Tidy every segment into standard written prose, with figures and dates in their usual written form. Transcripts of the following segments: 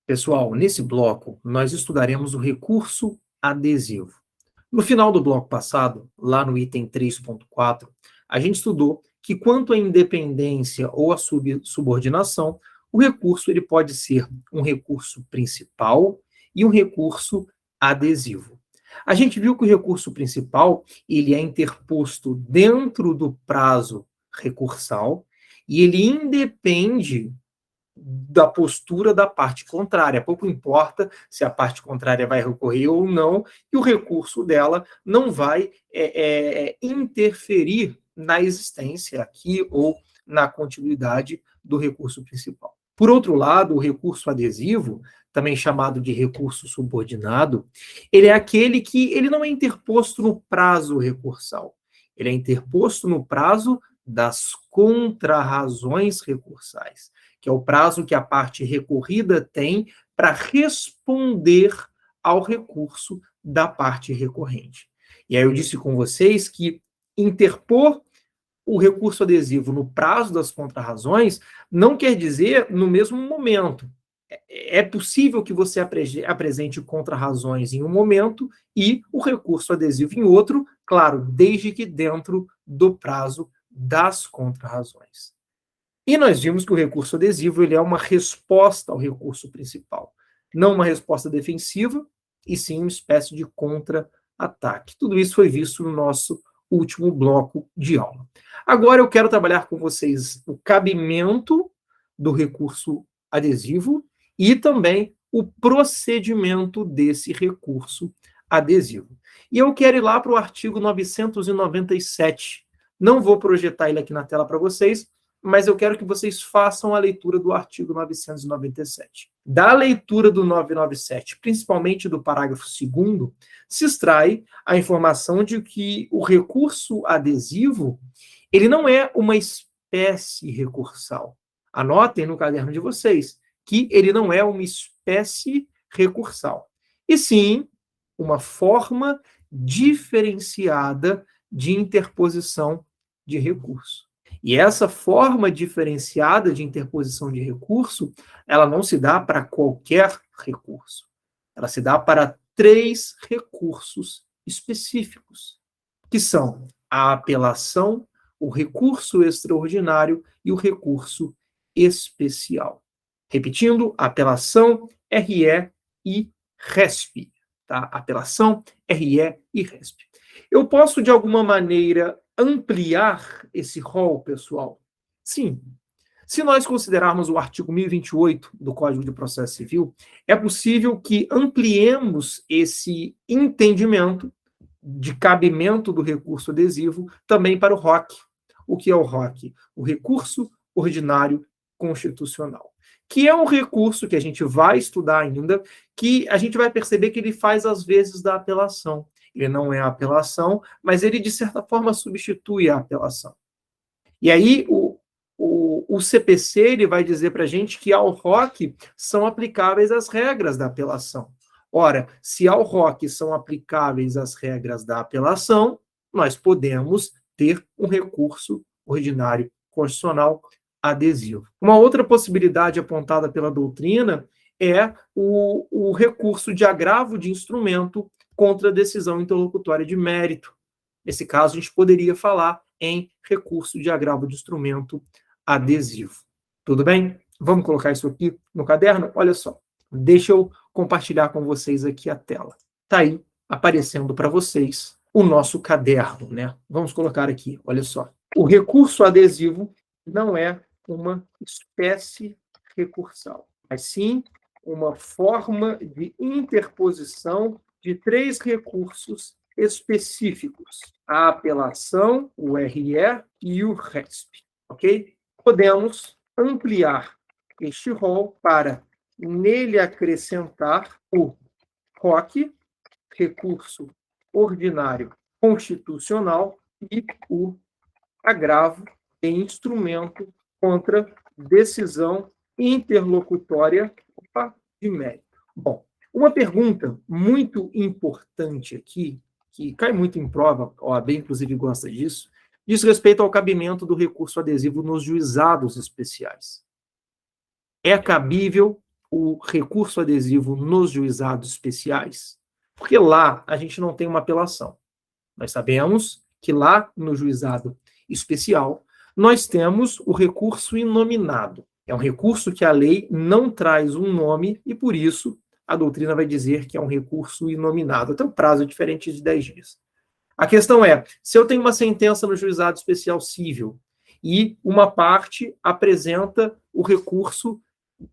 Pessoal, nesse bloco, nós estudaremos o recurso adesivo. No final do bloco passado, lá no item 3.4, a gente estudou que quanto à independência ou à subordinação, o recurso ele pode ser um recurso principal e um recurso adesivo. A gente viu que o recurso principal ele é interposto dentro do prazo recursal e ele independe da postura da parte contrária. Pouco importa se a parte contrária vai recorrer ou não, e o recurso dela não vai interferir na existência aqui ou na continuidade do recurso principal. Por outro lado, o recurso adesivo, também chamado de recurso subordinado, ele é aquele que ele não é interposto no prazo recursal, ele é interposto no prazo das contrarrazões recursais, que é o prazo que a parte recorrida tem para responder ao recurso da parte recorrente. E aí eu disse com vocês que interpor o recurso adesivo no prazo das contrarrazões não quer dizer no mesmo momento. É possível que você apresente contrarrazões em um momento e o recurso adesivo em outro, claro, desde que dentro do prazo das contrarrazões. E nós vimos que o recurso adesivo ele é uma resposta ao recurso principal. Não uma resposta defensiva, e sim uma espécie de contra-ataque. Tudo isso foi visto no nosso último bloco de aula. Agora eu quero trabalhar com vocês o cabimento do recurso adesivo e também o procedimento desse recurso adesivo. E eu quero ir lá para o artigo 997. Não vou projetar ele aqui na tela para vocês, mas eu quero que vocês façam a leitura do artigo 997. Da leitura do 997, principalmente do parágrafo 2º, se extrai a informação de que o recurso adesivo, ele não é uma espécie recursal. Anotem no caderno de vocês que ele não é uma espécie recursal, e sim uma forma diferenciada de interposição de recurso. E essa forma diferenciada de interposição de recurso, ela não se dá para qualquer recurso. Ela se dá para 3 recursos específicos, que são a apelação, o recurso extraordinário e o recurso especial. Repetindo, apelação, RE e RESP. Tá? Apelação, RE e RESP. Eu posso, de alguma maneira, ampliar esse rol, pessoal? Sim. Se nós considerarmos o artigo 1028 do Código de Processo Civil, é possível que ampliemos esse entendimento de cabimento do recurso adesivo também para o ROC. O que é o ROC? O recurso ordinário constitucional, que é um recurso que a gente vai estudar ainda, que a gente vai perceber que ele faz às vezes da apelação. Ele não é a apelação, mas ele, de certa forma, substitui a apelação. E aí, o CPC ele vai dizer para a gente que ao ROC são aplicáveis as regras da apelação. Ora, se ao ROC são aplicáveis as regras da apelação, nós podemos ter um recurso ordinário constitucional adesivo. Uma outra possibilidade apontada pela doutrina é o recurso de agravo de instrumento contra a decisão interlocutória de mérito. Nesse caso, a gente poderia falar em recurso de agravo de instrumento adesivo. Tudo bem? Vamos colocar isso aqui no caderno? Olha só. Deixa eu compartilhar com vocês aqui a tela. Está aí aparecendo para vocês o nosso caderno, né? Vamos colocar aqui, olha só. O recurso adesivo não é uma espécie recursal, mas sim uma forma de interposição de 3 recursos específicos: a apelação, o RE e o RESP, ok? Podemos ampliar este rol para nele acrescentar o ROC, recurso ordinário constitucional, e o agravo de instrumento contra decisão interlocutória de mérito. Bom, uma pergunta muito importante aqui, que cai muito em prova, a OAB inclusive gosta disso, diz respeito ao cabimento do recurso adesivo nos juizados especiais. É cabível o recurso adesivo nos juizados especiais? Porque lá a gente não tem uma apelação. Nós sabemos que lá no juizado especial nós temos o recurso inominado. É um recurso que a lei não traz um nome e, por isso, a doutrina vai dizer que é um recurso inominado. Até o prazo é diferente de 10 dias. A questão é, se eu tenho uma sentença no juizado especial civil e uma parte apresenta o recurso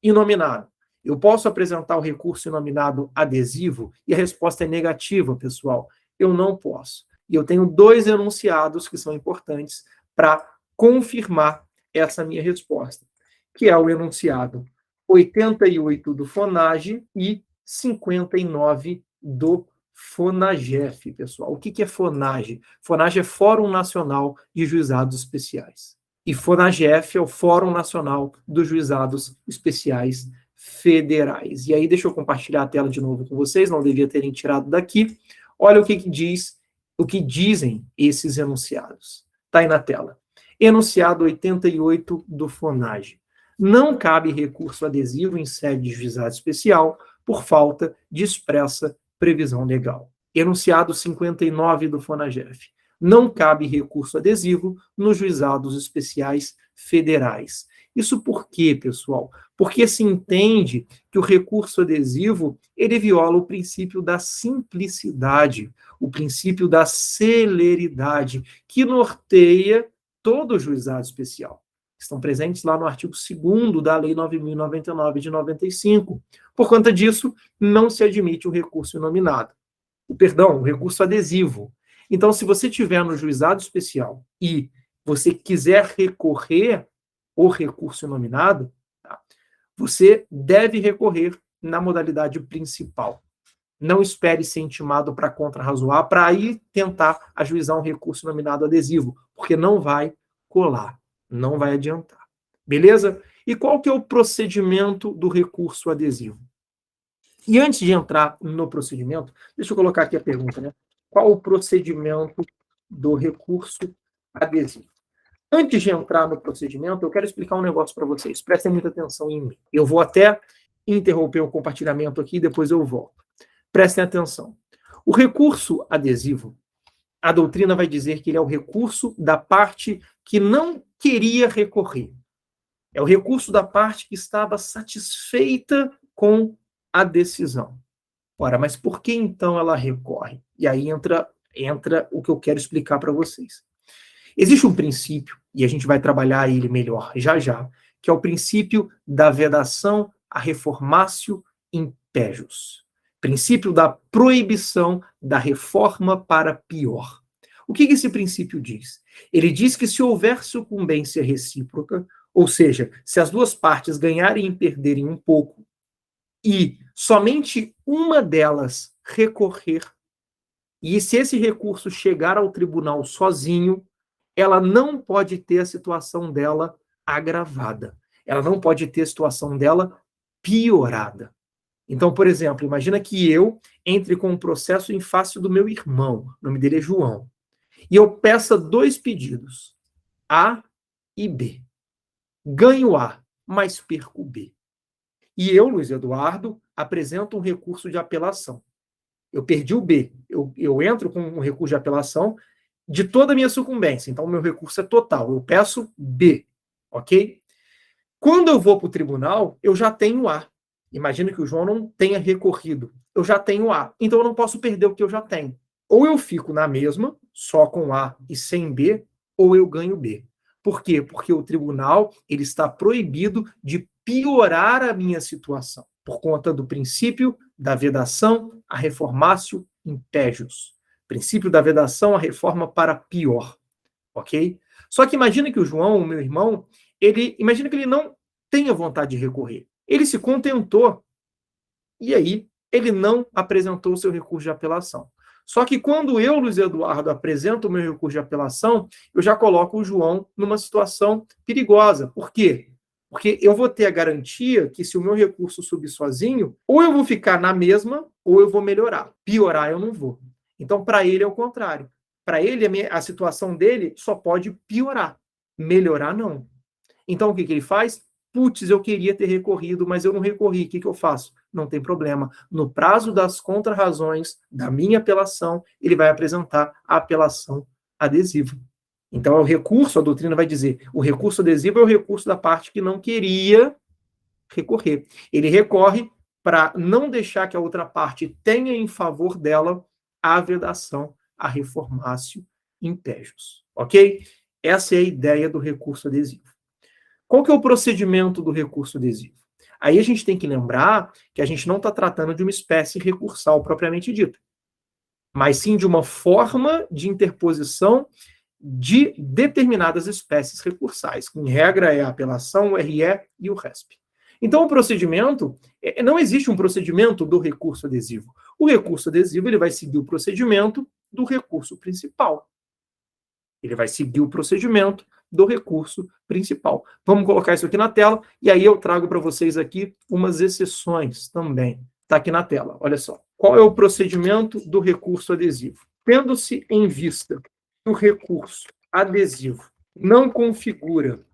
inominado, eu posso apresentar o recurso inominado adesivo? E a resposta é negativa, pessoal. Eu não posso. E eu tenho dois enunciados que são importantes para confirmar essa minha resposta, que é o enunciado 88 do FONAGE e 59 do FONAGEF, pessoal. O que é FONAGE? FONAGE é Fórum Nacional de Juizados Especiais. E FONAGEF é o Fórum Nacional dos Juizados Especiais Federais. E aí, deixa eu compartilhar a tela de novo com vocês, não devia terem tirado daqui. Olha o que diz, o que dizem esses enunciados. Está aí na tela. Enunciado 88 do FONAGE. Não cabe recurso adesivo em sede de juizado especial por falta de expressa previsão legal. Enunciado 59 do FONAGEF. Não cabe recurso adesivo nos juizados especiais federais. Isso por quê, pessoal? Porque se entende que o recurso adesivo, ele viola o princípio da simplicidade, o princípio da celeridade, que norteia todo o juizado especial. Estão presentes lá no artigo 2º da Lei 9.099 de 95. Por conta disso, não se admite o recurso inominado. O recurso adesivo. Então, se você tiver no juizado especial e você quiser recorrer ao recurso inominado, tá, você deve recorrer na modalidade principal. Não espere ser intimado para contrarrazoar, para aí tentar ajuizar um recurso nominado adesivo, porque não vai colar, não vai adiantar. Beleza? E qual que é o procedimento do recurso adesivo? E antes de entrar no procedimento, deixa eu colocar aqui a pergunta, né? Qual o procedimento do recurso adesivo? Antes de entrar no procedimento, eu quero explicar um negócio para vocês. Prestem muita atenção em mim. Eu vou até interromper o compartilhamento aqui, depois eu volto. Prestem atenção. O recurso adesivo, a doutrina vai dizer que ele é o recurso da parte que não queria recorrer. É o recurso da parte que estava satisfeita com a decisão. Ora, mas por que então ela recorre? E aí entra o que eu quero explicar para vocês. Existe um princípio, e a gente vai trabalhar ele melhor já já, que é o princípio da vedação a reformatio impejus. Princípio da proibição da reforma para pior. O que esse princípio diz? Ele diz que se houver sucumbência recíproca, ou seja, se as duas partes ganharem e perderem um pouco, e somente uma delas recorrer, e se esse recurso chegar ao tribunal sozinho, ela não pode ter a situação dela agravada. Ela não pode ter a situação dela piorada. Então, por exemplo, imagina que eu entre com um processo em face do meu irmão, o nome dele é João, e eu peça 2 pedidos, A e B. Ganho A, mas perco B. E eu, Luiz Eduardo, apresento um recurso de apelação. Eu perdi o B. Eu entro com um recurso de apelação de toda a minha sucumbência. Então, o meu recurso é total. Eu peço B, ok? Quando eu vou para o tribunal, eu já tenho A. Imagina que o João não tenha recorrido. Eu já tenho A. Então, eu não posso perder o que eu já tenho. Ou eu fico na mesma, só com A e sem B, ou eu ganho B. Por quê? Porque o tribunal ele está proibido de piorar a minha situação, por conta do princípio da vedação a reformatio impejus. Princípio da vedação a reforma para pior. Ok? Só que imagina que o João, o meu irmão, imagina que ele não tenha vontade de recorrer. Ele se contentou e aí ele não apresentou o seu recurso de apelação. Só que quando eu, Luiz Eduardo, apresento o meu recurso de apelação, eu já coloco o João numa situação perigosa. Por quê? Porque eu vou ter a garantia que se o meu recurso subir sozinho, ou eu vou ficar na mesma, ou eu vou melhorar. Piorar eu não vou. Então, para ele é o contrário. Para ele, a situação dele só pode piorar. Melhorar, não. Então, o que ele faz? Putz, eu queria ter recorrido, mas eu não recorri. O que eu faço? Não tem problema. No prazo das contrarrazões da minha apelação, ele vai apresentar a apelação adesiva. Então, é o recurso, a doutrina vai dizer, o recurso adesivo é o recurso da parte que não queria recorrer. Ele recorre para não deixar que a outra parte tenha em favor dela a vedação a reformácio impejus. Ok? Essa é a ideia do recurso adesivo. Qual que é o procedimento do recurso adesivo? Aí a gente tem que lembrar que a gente não está tratando de uma espécie recursal propriamente dita, mas sim de uma forma de interposição de determinadas espécies recursais, que em regra é a apelação, o RE e o RESP. Então, o procedimento, não existe um procedimento do recurso adesivo. O recurso adesivo ele vai seguir o procedimento do recurso principal. Ele vai seguir o procedimento do recurso principal. Vamos colocar isso aqui na tela, e aí eu trago para vocês aqui umas exceções também. Está aqui na tela, olha só. Qual é o procedimento do recurso adesivo? Tendo-se em vista que o recurso adesivo não configura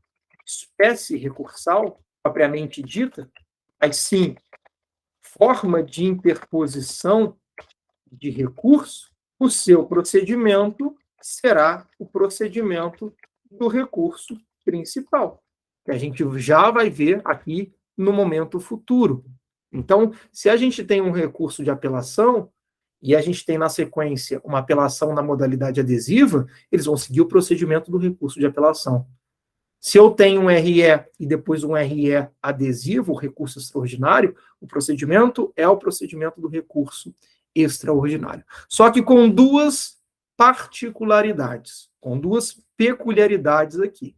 espécie recursal, propriamente dita, mas sim forma de interposição de recurso, o seu procedimento será o procedimento do recurso principal, que a gente já vai ver aqui no momento futuro. Então, se a gente tem um recurso de apelação e a gente tem na sequência uma apelação na modalidade adesiva, eles vão seguir o procedimento do recurso de apelação. Se eu tenho um RE e depois um RE adesivo, o recurso extraordinário, o procedimento é o procedimento do recurso extraordinário. Só que com duas particularidades, com duas peculiaridades aqui.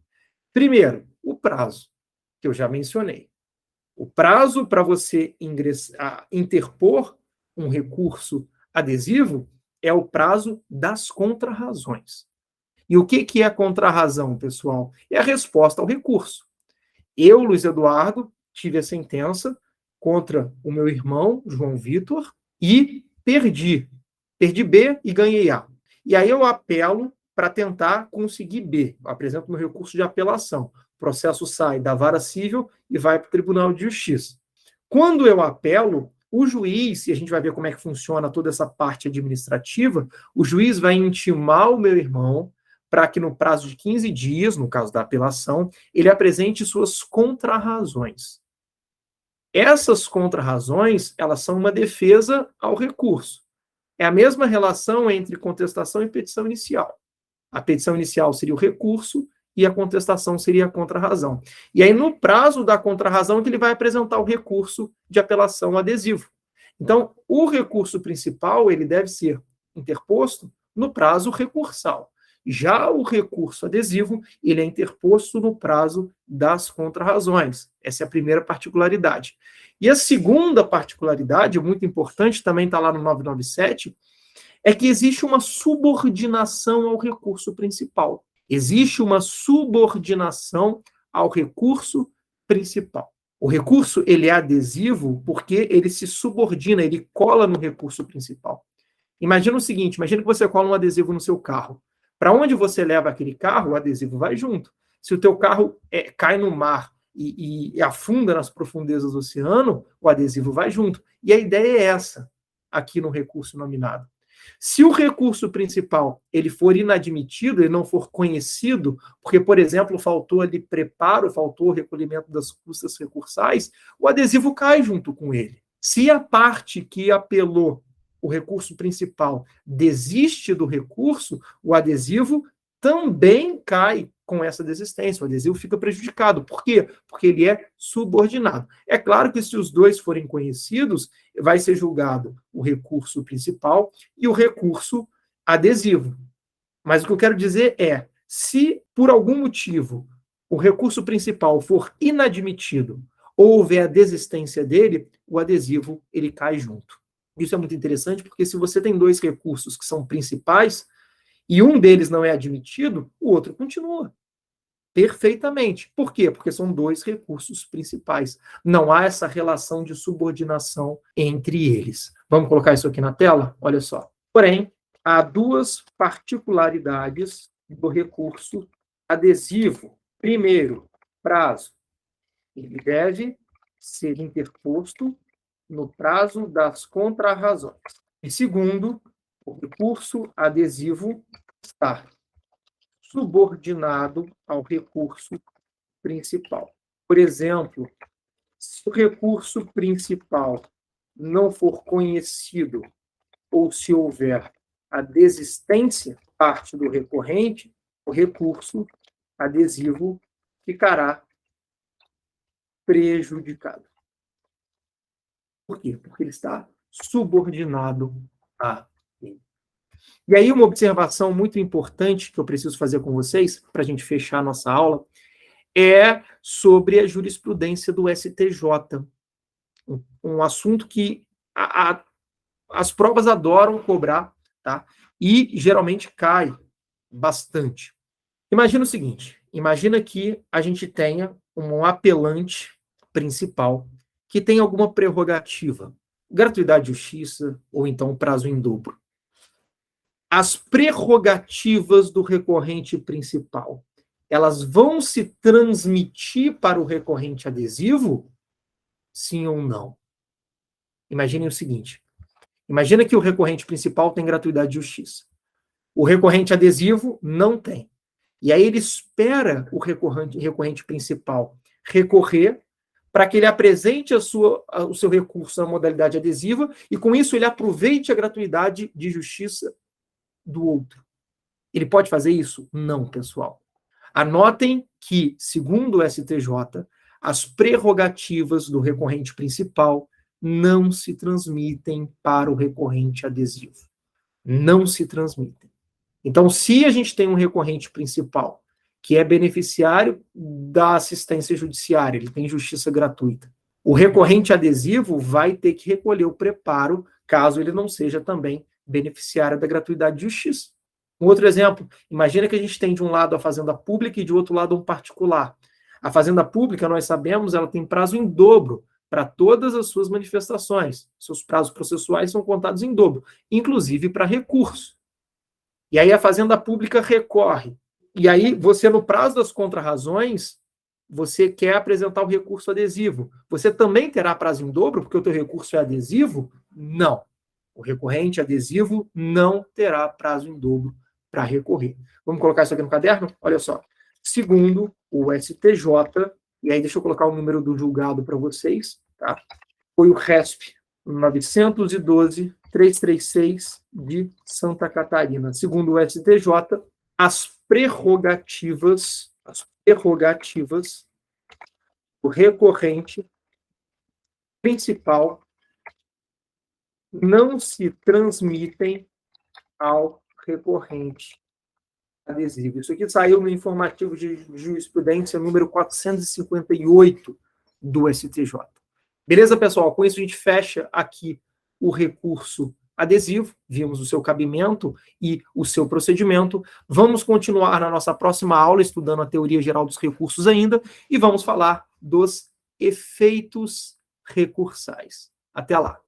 Primeiro, o prazo, que eu já mencionei. O prazo para você interpor um recurso adesivo é o prazo das contrarrazões. E o que é a contrarrazão, pessoal? É a resposta ao recurso. Eu, Luiz Eduardo, tive a sentença contra o meu irmão, João Vitor, e perdi. Perdi B e ganhei A. E aí eu apelo para tentar conseguir B. Eu apresento meu recurso de apelação. O processo sai da vara civil e vai para o Tribunal de Justiça. Quando eu apelo, o juiz, e a gente vai ver como é que funciona toda essa parte administrativa, o juiz vai intimar o meu irmão para que no prazo de 15 dias, no caso da apelação, ele apresente suas contrarrazões. Essas contrarrazões, elas são uma defesa ao recurso. É a mesma relação entre contestação e petição inicial. A petição inicial seria o recurso e a contestação seria a contrarrazão. E aí, no prazo da contrarrazão, que ele vai apresentar o recurso de apelação adesivo. Então, o recurso principal, ele deve ser interposto no prazo recursal. Já o recurso adesivo, ele é interposto no prazo das contrarrazões. Essa é a primeira particularidade. E a segunda particularidade, muito importante, também está lá no 997, é que existe uma subordinação ao recurso principal. Existe uma subordinação ao recurso principal. O recurso, ele é adesivo porque ele se subordina, ele cola no recurso principal. Imagina o seguinte, imagina que você cola um adesivo no seu carro. Para onde você leva aquele carro, o adesivo vai junto. Se o teu carro cai no mar e afunda nas profundezas do oceano, o adesivo vai junto. E a ideia é essa, aqui no recurso nominado. Se o recurso principal ele for inadmitido, ele não for conhecido, porque, por exemplo, faltou ali preparo, faltou o recolhimento das custas recursais, o adesivo cai junto com ele. Se a parte que apelou o recurso principal desiste do recurso, o adesivo também cai com essa desistência. O adesivo fica prejudicado. Por quê? Porque ele é subordinado. É claro que se os dois forem conhecidos, vai ser julgado o recurso principal e o recurso adesivo. Mas o que eu quero dizer é, se por algum motivo o recurso principal for inadmitido ou houver a desistência dele, o adesivo ele cai junto. Isso é muito interessante, porque se você tem dois recursos que são principais e um deles não é admitido, o outro continua perfeitamente. Por quê? Porque são dois recursos principais. Não há essa relação de subordinação entre eles. Vamos colocar isso aqui na tela? Olha só. Porém, há duas particularidades do recurso adesivo. Primeiro, prazo. Ele deve ser interposto no prazo das contrarrazões. E segundo, o recurso adesivo está subordinado ao recurso principal. Por exemplo, se o recurso principal não for conhecido ou se houver a desistência parte do recorrente, o recurso adesivo ficará prejudicado. Por quê? Porque ele está subordinado a ele. E aí, uma observação muito importante que eu preciso fazer com vocês, para a gente fechar a nossa aula, é sobre a jurisprudência do STJ. Um assunto que as provas adoram cobrar, tá? E geralmente cai bastante. Imagina o seguinte, imagina que a gente tenha um apelante principal que tem alguma prerrogativa, gratuidade de justiça ou então prazo em dobro. As prerrogativas do recorrente principal, elas vão se transmitir para o recorrente adesivo? Sim ou não? Imaginem o seguinte, imagina que o recorrente principal tem gratuidade de justiça. O recorrente adesivo não tem. E aí ele espera o recorrente principal recorrer para que ele apresente o seu recurso na modalidade adesiva e, com isso, ele aproveite a gratuidade de justiça do outro. Ele pode fazer isso? Não, pessoal. Anotem que, segundo o STJ, as prerrogativas do recorrente principal não se transmitem para o recorrente adesivo. Não se transmitem. Então, se a gente tem um recorrente principal que é beneficiário da assistência judiciária, ele tem justiça gratuita, o recorrente adesivo vai ter que recolher o preparo, caso ele não seja também beneficiário da gratuidade de justiça. Um outro exemplo, imagina que a gente tem de um lado a fazenda pública e de outro lado um particular. A fazenda pública, nós sabemos, ela tem prazo em dobro para todas as suas manifestações. Seus prazos processuais são contados em dobro, inclusive para recurso. E aí a fazenda pública recorre. E aí você, no prazo das contrarrazões, você quer apresentar o recurso adesivo. Você também terá prazo em dobro, porque o teu recurso é adesivo? Não. O recorrente adesivo não terá prazo em dobro para recorrer. Vamos colocar isso aqui no caderno? Olha só. Segundo o STJ, e aí deixa eu colocar o número do julgado para vocês, tá? Foi o RESP 912-336 de Santa Catarina. Segundo o STJ, as prerrogativas do recorrente principal não se transmitem ao recorrente adesivo. Isso aqui saiu no informativo de jurisprudência número 458 do STJ. Beleza, pessoal? Com isso a gente fecha aqui o recurso adesivo, vimos o seu cabimento e o seu procedimento. Vamos continuar na nossa próxima aula estudando a teoria geral dos recursos ainda e vamos falar dos efeitos recursais. Até lá!